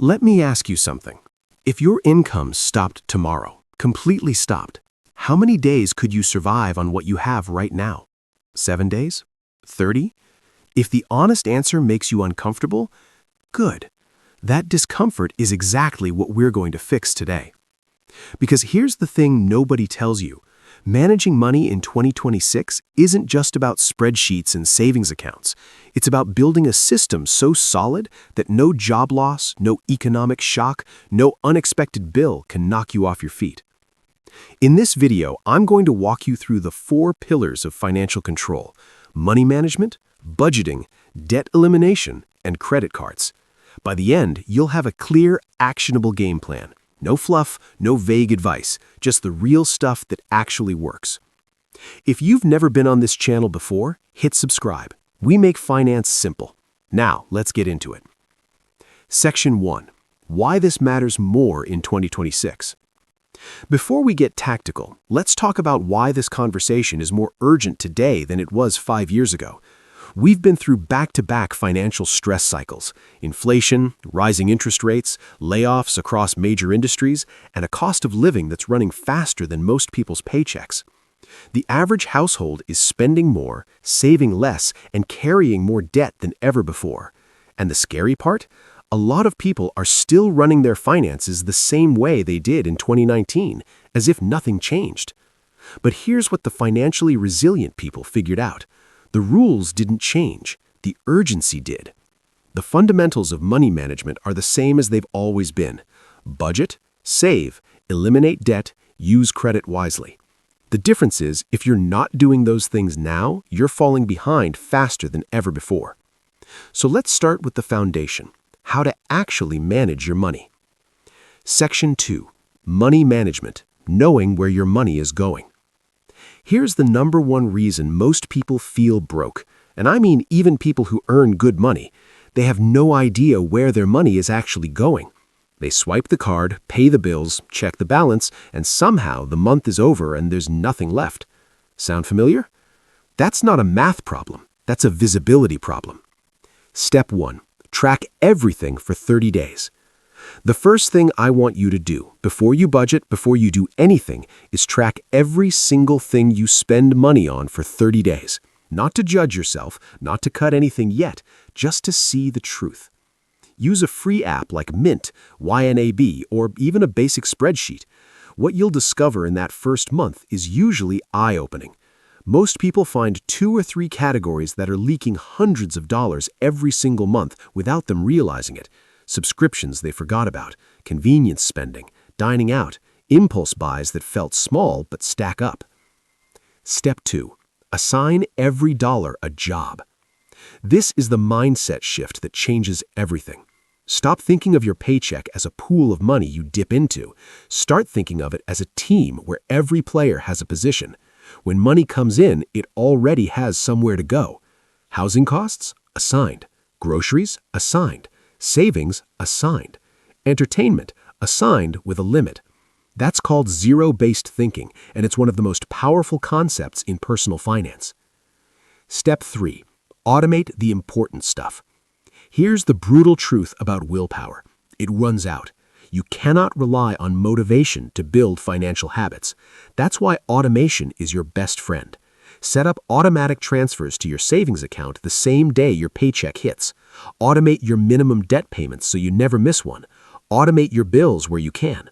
Let me ask you something. If your income stopped tomorrow, completely stopped, how many days could you survive on what you have right now? 7 days? 30? If the honest answer makes you uncomfortable, good. That discomfort is exactly what we're going to fix today. Because here's the thing nobody tells you. Managing money in 2026 isn't just about spreadsheets and savings accounts. It's about building a system so solid that no job loss, no economic shock, no unexpected bill can knock you off your feet. In this video, I'm going to walk you through the 4 pillars of financial control: money management, budgeting, debt elimination, and credit cards. By the end, you'll have a clear, actionable game plan. No fluff, no vague advice, just the real stuff that actually works. If you've never been on this channel before, hit subscribe. We make finance simple. Now, let's get into it. Section 1. Why this matters more in 2026. Before we get tactical, let's talk about why this conversation is more urgent today than it was 5 years ago. We've been through back-to-back financial stress cycles: inflation, rising interest rates, layoffs across major industries, and a cost of living that's running faster than most people's paychecks. The average household is spending more, saving less, and carrying more debt than ever before. And the scary part? A lot of people are still running their finances the same way they did in 2019, as if nothing changed. But here's what the financially resilient people figured out. The rules didn't change, the urgency did. The fundamentals of money management are the same as they've always been: budget, save, eliminate debt, use credit wisely. The difference is, if you're not doing those things now, you're falling behind faster than ever before. So let's start with the foundation: how to actually manage your money. Section 2. Money management: knowing where your money is going. Here's the #1 reason most people feel broke, and I mean even people who earn good money. They have no idea where their money is actually going. They swipe the card, pay the bills, check the balance, and somehow the month is over and there's nothing left. Sound familiar? That's not a math problem. That's a visibility problem. Step 1. Track everything for 30 days. The first thing I want you to do, before you budget, before you do anything, is track every single thing you spend money on for 30 days. Not to judge yourself, not to cut anything yet, just to see the truth. Use a free app like Mint, YNAB, or even a basic spreadsheet. What you'll discover in that first month is usually eye-opening. Most people find 2 or 3 categories that are leaking hundreds of dollars every single month without them realizing it. Subscriptions they forgot about, convenience spending, dining out, impulse buys that felt small but stack up. Step 2. Assign every dollar a job. This is the mindset shift that changes everything. Stop thinking of your paycheck as a pool of money you dip into. Start thinking of it as a team where every player has a position. When money comes in, it already has somewhere to go. Housing costs? Assigned. Groceries? Assigned. Savings? Assigned. Entertainment? Assigned with a limit. That's called zero-based thinking, and it's one of the most powerful concepts in personal finance. Step 3. Automate the important stuff. Here's the brutal truth about willpower. It runs out. You cannot rely on motivation to build financial habits. That's why automation is your best friend. Set up automatic transfers to your savings account the same day your paycheck hits. Automate your minimum debt payments so you never miss one. Automate your bills where you can.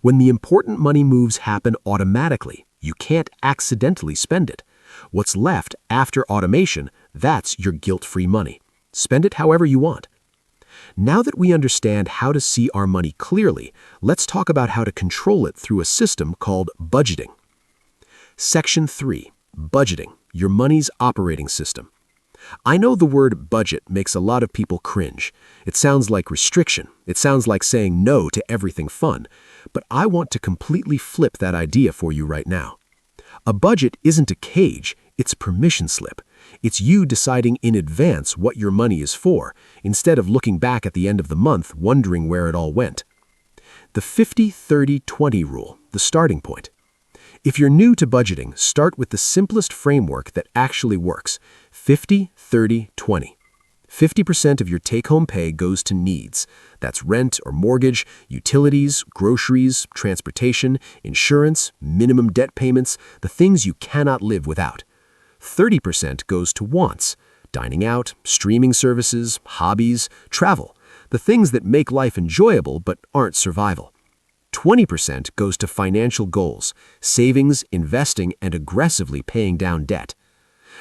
When the important money moves happen automatically, you can't accidentally spend it. What's left after automation, that's your guilt-free money. Spend it however you want. Now that we understand how to see our money clearly, let's talk about how to control it through a system called budgeting. Section 3. Budgeting, your money's operating system. I know the word budget makes a lot of people cringe. It sounds like restriction. It sounds like saying no to everything fun. But I want to completely flip that idea for you right now. A budget isn't a cage, it's a permission slip. It's you deciding in advance what your money is for, instead of looking back at the end of the month wondering where it all went. The 50-30-20 rule, the starting point. If you're new to budgeting, start with the simplest framework that actually works: 50-30-20. 50% of your take-home pay goes to needs. That's rent or mortgage, utilities, groceries, transportation, insurance, minimum debt payments, the things you cannot live without. 30% goes to wants, dining out, streaming services, hobbies, travel, the things that make life enjoyable but aren't survival. 20% goes to financial goals, savings, investing, and aggressively paying down debt.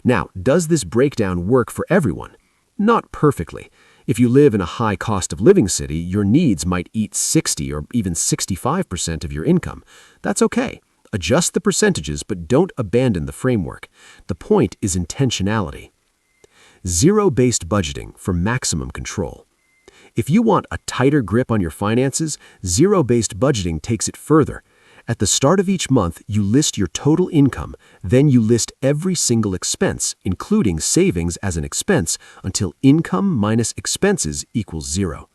Now, does this breakdown work for everyone? Not perfectly. If you live in a high cost of living city, your needs might eat 60 or even 65% of your income. That's okay. Adjust the percentages, but don't abandon the framework. The point is intentionality. Zero-based budgeting for maximum control. If you want a tighter grip on your finances, zero-based budgeting takes it further. At the start of each month, you list your total income, then you list every single expense, including savings as an expense, until income minus expenses equals zero.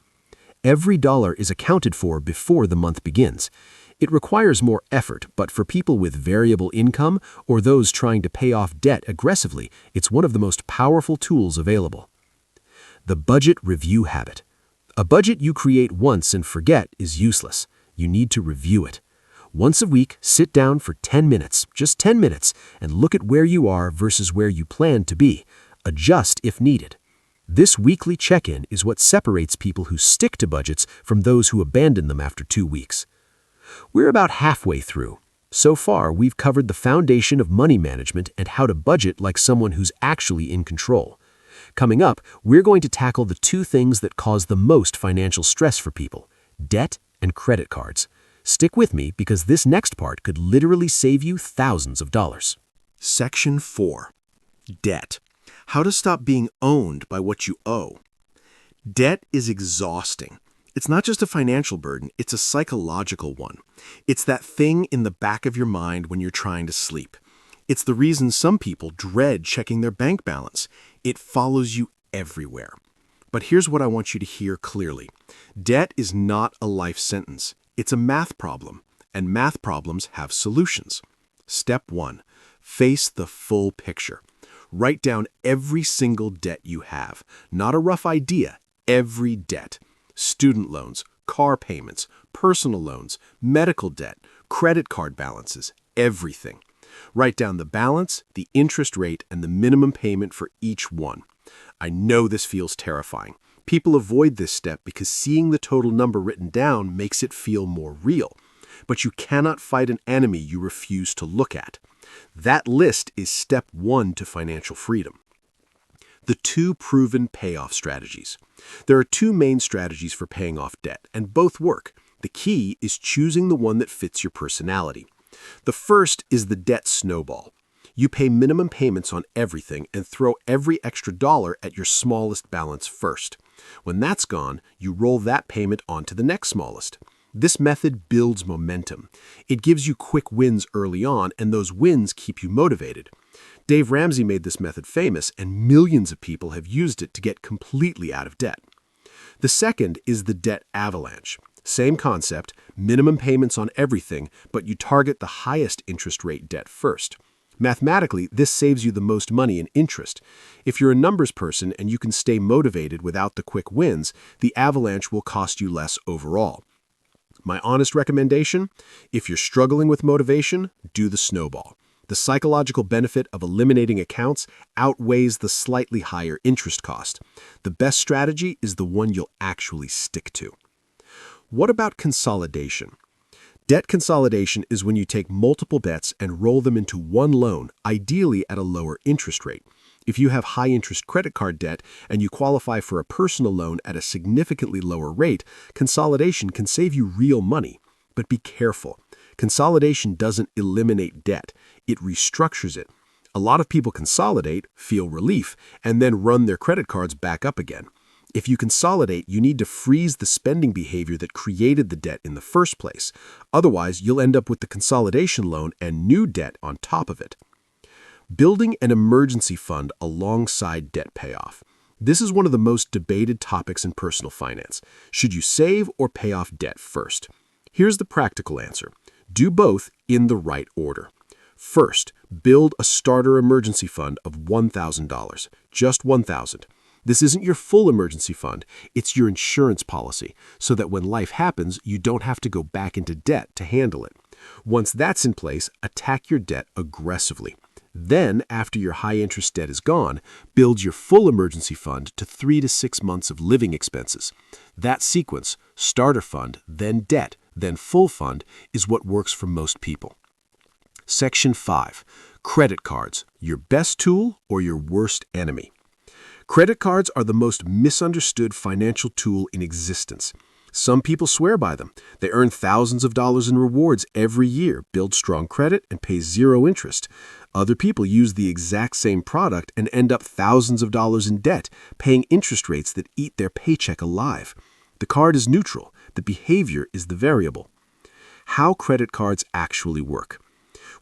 Every dollar is accounted for before the month begins. It requires more effort, but for people with variable income or those trying to pay off debt aggressively, it's one of the most powerful tools available. The budget review habit. A budget you create once and forget is useless. You need to review it. Once a week, sit down for 10 minutes, just 10 minutes, and look at where you are versus where you plan to be. Adjust if needed. This weekly check-in is what separates people who stick to budgets from those who abandon them after 2 weeks. We're about halfway through. So far, we've covered the foundation of money management and how to budget like someone who's actually in control. Coming up, we're going to tackle the 2 things that cause the most financial stress for people: debt and credit cards. Stick with me because this next part could literally save you thousands of dollars. Section 4. Debt. How to stop being owned by what you owe. Debt is exhausting. It's not just a financial burden, it's a psychological one. It's that thing in the back of your mind when you're trying to sleep. It's the reason some people dread checking their bank balance. It follows you everywhere. But here's what I want you to hear clearly. Debt is not a life sentence. It's a math problem, and math problems have solutions. Step 1. Face the full picture. Write down every single debt you have. Not a rough idea, every debt. Student loans, car payments, personal loans, medical debt, credit card balances, everything. Write down the balance, the interest rate, and the minimum payment for each one. I know this feels terrifying. People avoid this step because seeing the total number written down makes it feel more real. But you cannot fight an enemy you refuse to look at. That list is step 1 to financial freedom. The 2 proven payoff strategies. There are 2 main strategies for paying off debt, and both work. The key is choosing the one that fits your personality. The first is the debt snowball. You pay minimum payments on everything and throw every extra dollar at your smallest balance first. When that's gone, you roll that payment onto the next smallest. This method builds momentum. It gives you quick wins early on, and those wins keep you motivated. Dave Ramsey made this method famous, and millions of people have used it to get completely out of debt. The second is the debt avalanche. Same concept, minimum payments on everything, but you target the highest interest rate debt first. Mathematically, this saves you the most money in interest. If you're a numbers person and you can stay motivated without the quick wins, the avalanche will cost you less overall. My honest recommendation? If you're struggling with motivation, do the snowball. The psychological benefit of eliminating accounts outweighs the slightly higher interest cost. The best strategy is the one you'll actually stick to. What about consolidation? Debt consolidation is when you take multiple debts and roll them into one loan, ideally at a lower interest rate. If you have high-interest credit card debt and you qualify for a personal loan at a significantly lower rate, consolidation can save you real money. But be careful. Consolidation doesn't eliminate debt. It restructures it. A lot of people consolidate, feel relief, and then run their credit cards back up again. If you consolidate, you need to freeze the spending behavior that created the debt in the first place. Otherwise, you'll end up with the consolidation loan and new debt on top of it. Building an emergency fund alongside debt payoff. This is one of the most debated topics in personal finance. Should you save or pay off debt first? Here's the practical answer. Do both in the right order. First, build a starter emergency fund of $1,000, just $1,000. This isn't your full emergency fund, it's your insurance policy, so that when life happens, you don't have to go back into debt to handle it. Once that's in place, attack your debt aggressively. Then, after your high-interest debt is gone, build your full emergency fund to 3 to 6 months of living expenses. That sequence, starter fund, then debt, then full fund, is what works for most people. Section 5. Credit cards, your best tool or your worst enemy. Credit cards are the most misunderstood financial tool in existence. Some people swear by them. They earn thousands of dollars in rewards every year, build strong credit, and pay zero interest. Other people use the exact same product and end up thousands of dollars in debt, paying interest rates that eat their paycheck alive. The card is neutral. The behavior is the variable. How credit cards actually work.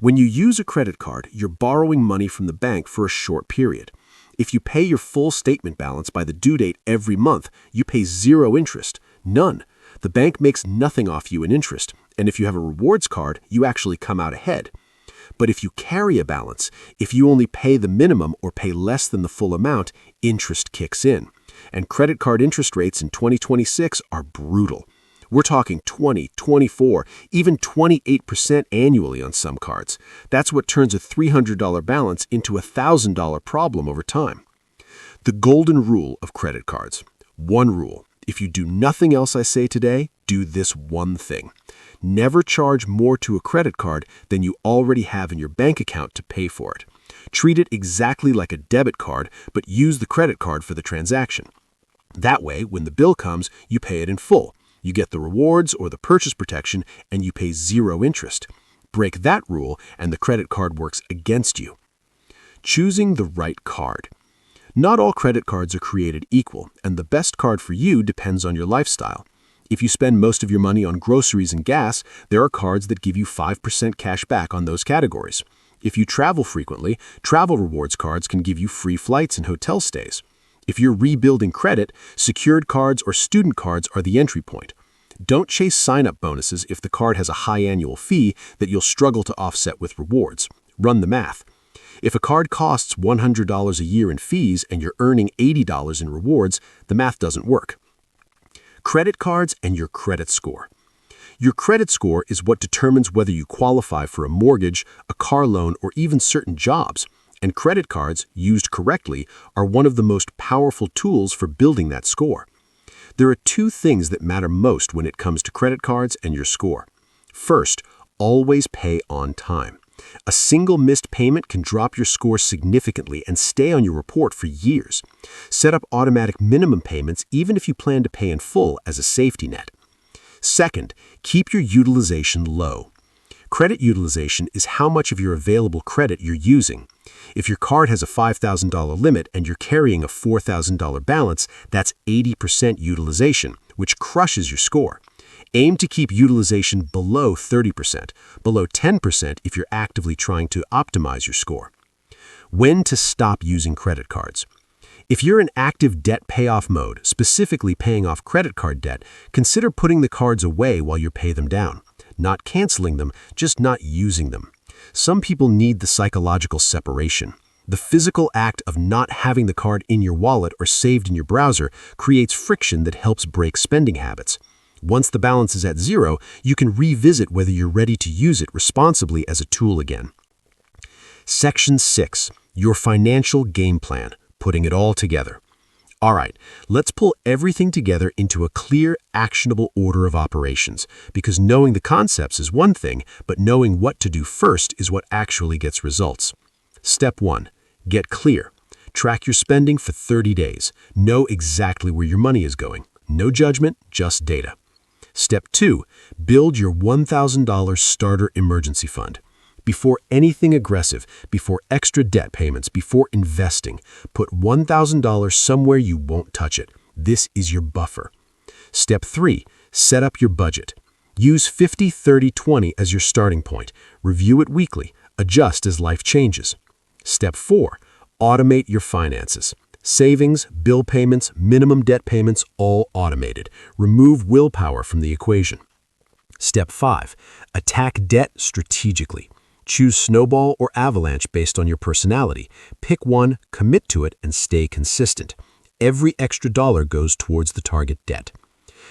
When you use a credit card, you're borrowing money from the bank for a short period. If you pay your full statement balance by the due date every month, you pay zero interest. None. The bank makes nothing off you in interest, and if you have a rewards card, you actually come out ahead. But if you carry a balance, if you only pay the minimum or pay less than the full amount, interest kicks in. And credit card interest rates in 2026 are brutal. We're talking 20, 24, even 28% annually on some cards. That's what turns a $300 balance into a $1,000 problem over time. The golden rule of credit cards. One rule. If you do nothing else I say today, do this one thing. Never charge more to a credit card than you already have in your bank account to pay for it. Treat it exactly like a debit card, but use the credit card for the transaction. That way, when the bill comes, you pay it in full. You get the rewards or the purchase protection, and you pay zero interest. Break that rule, and the credit card works against you. Choosing the right card. Not all credit cards are created equal, and the best card for you depends on your lifestyle. If you spend most of your money on groceries and gas, there are cards that give you 5% cash back on those categories. If you travel frequently, travel rewards cards can give you free flights and hotel stays. If you're rebuilding credit, secured cards or student cards are the entry point. Don't chase sign-up bonuses if the card has a high annual fee that you'll struggle to offset with rewards. Run the math. If a card costs $100 a year in fees and you're earning $80 in rewards, the math doesn't work. Credit cards and your credit score. Your credit score is what determines whether you qualify for a mortgage, a car loan, or even certain jobs. And credit cards, used correctly, are one of the most powerful tools for building that score. There are two things that matter most when it comes to credit cards and your score. First, always pay on time. A single missed payment can drop your score significantly and stay on your report for years. Set up automatic minimum payments even if you plan to pay in full as a safety net. Second, keep your utilization low. Credit utilization is how much of your available credit you're using. If your card has a $5,000 limit and you're carrying a $4,000 balance, that's 80% utilization, which crushes your score. Aim to keep utilization below 30%, below 10% if you're actively trying to optimize your score. When to stop using credit cards. If you're in active debt payoff mode, specifically paying off credit card debt, consider putting the cards away while you pay them down. Not canceling them, just not using them. Some people need the psychological separation. The physical act of not having the card in your wallet or saved in your browser creates friction that helps break spending habits. Once the balance is at zero, you can revisit whether you're ready to use it responsibly as a tool again. Section 6. Your financial game plan. Putting it all together. All right, let's pull everything together into a clear, actionable order of operations, because knowing the concepts is one thing, but knowing what to do first is what actually gets results. Step 1. Get clear. Track your spending for 30 days. Know exactly where your money is going. No judgment, just data. Step 2. Build your $1,000 starter emergency fund. Before anything aggressive, before extra debt payments, before investing, put $1,000 somewhere you won't touch it. This is your buffer. Step 3. Set up your budget. Use 50-30-20 as your starting point. Review it weekly. Adjust as life changes. Step 4. Automate your finances. Savings, bill payments, minimum debt payments, all automated. Remove willpower from the equation. Step 5. Attack debt strategically. Choose Snowball or Avalanche based on your personality. Pick one, commit to it, and stay consistent. Every extra dollar goes towards the target debt.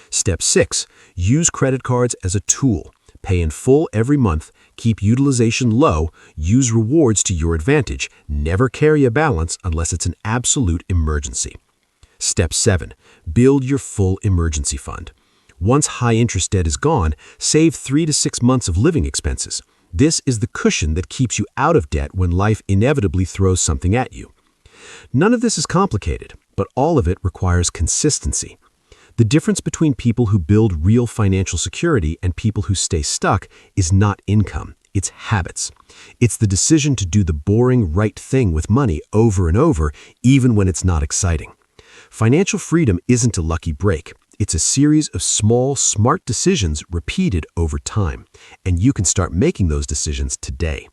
Step 6. Use credit cards as a tool. Pay in full every month, keep utilization low, use rewards to your advantage. Never carry a balance unless it's an absolute emergency. Step 7. Build your full emergency fund. Once high-interest debt is gone, save 3 to 6 months of living expenses. This is the cushion that keeps you out of debt when life inevitably throws something at you. None of this is complicated, but all of it requires consistency. The difference between people who build real financial security and people who stay stuck is not income, it's habits. It's the decision to do the boring right thing with money over and over, even when it's not exciting. Financial freedom isn't a lucky break. It's a series of small, smart decisions repeated over time, and you can start making those decisions today.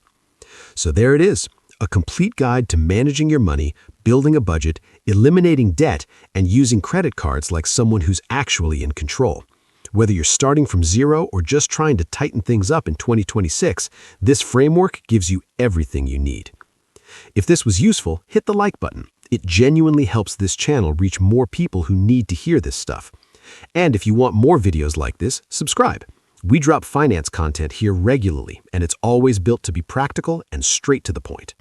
So there it is, a complete guide to managing your money, building a budget, eliminating debt, and using credit cards like someone who's actually in control. Whether you're starting from zero or just trying to tighten things up in 2026, this framework gives you everything you need. If this was useful, hit the like button. It genuinely helps this channel reach more people who need to hear this stuff. And if you want more videos like this, subscribe. We drop finance content here regularly, and it's always built to be practical and straight to the point.